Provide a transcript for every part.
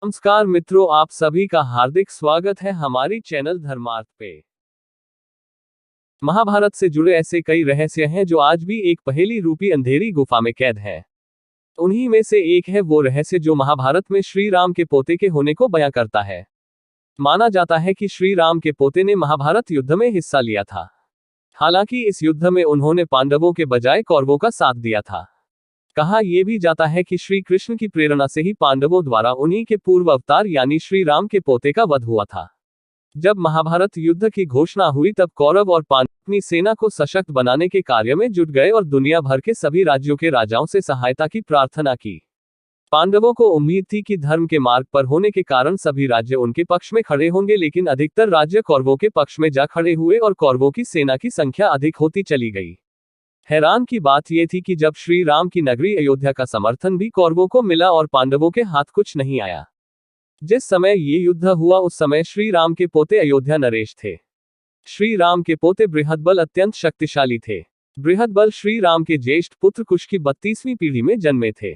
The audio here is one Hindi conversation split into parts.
नमस्कार मित्रों, आप सभी का हार्दिक स्वागत है हमारी चैनल धर्मार्थ पे। महाभारत से जुड़े ऐसे कई रहस्य हैं जो आज भी एक पहेली रूपी अंधेरी गुफा में कैद हैं। उन्हीं में से एक है वो रहस्य जो महाभारत में श्री राम के पोते के होने को बयां करता है। माना जाता है कि श्री राम के पोते ने महाभारत युद्ध में हिस्सा लिया था। हालांकि इस युद्ध में उन्होंने पांडवों के बजाय कौरवों का साथ दिया था। कहा यह भी जाता है कि श्री कृष्ण की प्रेरणा से ही पांडवों द्वारा उन्हीं के पूर्व अवतार यानी श्री राम के पोते का वध हुआ था। जब महाभारत युद्ध की घोषणा हुई तब कौरव और पांडव अपनी सेना को सशक्त बनाने के कार्य में जुट गए और दुनिया भर के सभी राज्यों के राजाओं से सहायता की प्रार्थना की। पांडवों को उम्मीद थी कि धर्म के मार्ग पर होने के कारण सभी राज्य उनके पक्ष में खड़े होंगे, लेकिन अधिकतर राज्य कौरवों के पक्ष में जा खड़े हुए और कौरवों की सेना की संख्या अधिक होती चली गई। हैरान की बात यह थी कि जब श्री राम की नगरी अयोध्या का समर्थन भी कौरवों को मिला और पांडवों के हाथ कुछ नहीं आया। जिस समय ये युद्ध हुआ उस समय श्री राम के पोते अयोध्या नरेश थे। श्री राम के पोते बृहदबल अत्यंत शक्तिशाली थे। बृहदबल श्री राम के ज्येष्ठ पुत्र कुश की 32वीं पीढ़ी में जन्मे थे।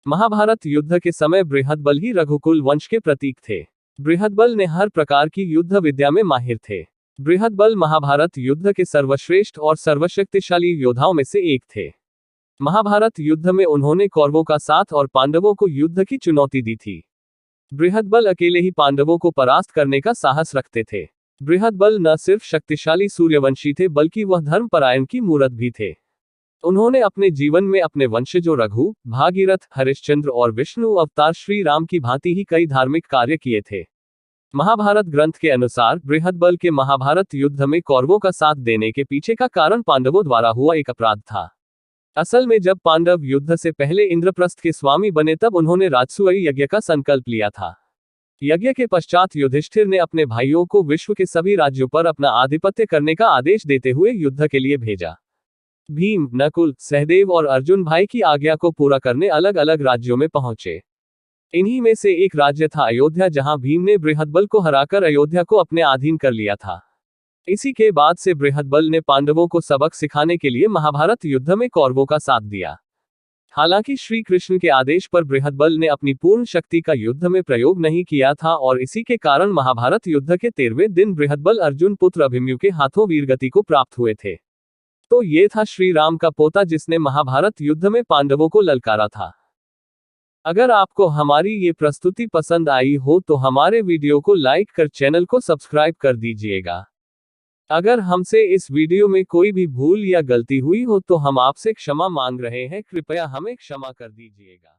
महाभारत युद्ध के समय बृहदबल ही रघुकुल वंश के प्रतीक थे। बृहदबल ने हर प्रकार की युद्ध विद्या में माहिर थे। बृहदबल महाभारत युद्ध के सर्वश्रेष्ठ और सर्वशक्तिशाली योद्धाओं में से एक थे। महाभारत युद्ध में उन्होंने कौरवों का साथ और पांडवों को युद्ध की चुनौती दी थी। बृहदबल अकेले ही पांडवों को परास्त करने का साहस रखते थे। बृहदबल न सिर्फ शक्तिशाली सूर्यवंशी थे बल्कि वह धर्मपरायण की मूरत भी थे। उन्होंने अपने जीवन में अपने वंशजों रघु, भागीरथ, हरिश्चंद्र और विष्णु अवतार श्री राम की भांति ही कई धार्मिक कार्य किए थे। महाभारत ग्रंथ के अनुसार बृहदबल के महाभारत युद्ध में कौरवों का साथ देने के पीछे का कारण पांडवों द्वारा हुआ एक अपराध था। असल में जब पांडव युद्ध से पहले इंद्रप्रस्थ के स्वामी बने तब उन्होंने राजसूय यज्ञ का संकल्प लिया था। यज्ञ के पश्चात युधिष्ठिर ने अपने भाइयों को विश्व के सभी राज्यों पर अपना आधिपत्य करने का आदेश देते हुए युद्ध के लिए भेजा। भीम, नकुल, सहदेव और अर्जुन भाई की आज्ञा को पूरा करने अलग अलग राज्यों में पहुंचे। इन्हीं में से एक राज्य था अयोध्या, जहां भीम ने बृहदबल को हराकर अयोध्या को अपने अधीन कर लिया था। इसी के बाद से बृहदबल ने पांडवों को सबक सिखाने के लिए महाभारत युद्ध में कौरवों का साथ दिया। हालांकि श्री कृष्ण के आदेश पर बृहदबल ने अपनी पूर्ण शक्ति का युद्ध में प्रयोग नहीं किया था और इसी के कारण महाभारत युद्ध के 13वें दिन बृहदबल अर्जुन पुत्र अभिमन्यु के हाथों वीरगति को प्राप्त हुए थे। तो ये था श्री राम का पोता जिसने महाभारत युद्ध में पांडवों को ललकारा था। अगर आपको हमारी ये प्रस्तुति पसंद आई हो तो हमारे वीडियो को लाइक कर चैनल को सब्सक्राइब कर दीजिएगा। अगर हमसे इस वीडियो में कोई भी भूल या गलती हुई हो तो हम आपसे क्षमा मांग रहे हैं, कृपया हमें क्षमा कर दीजिएगा।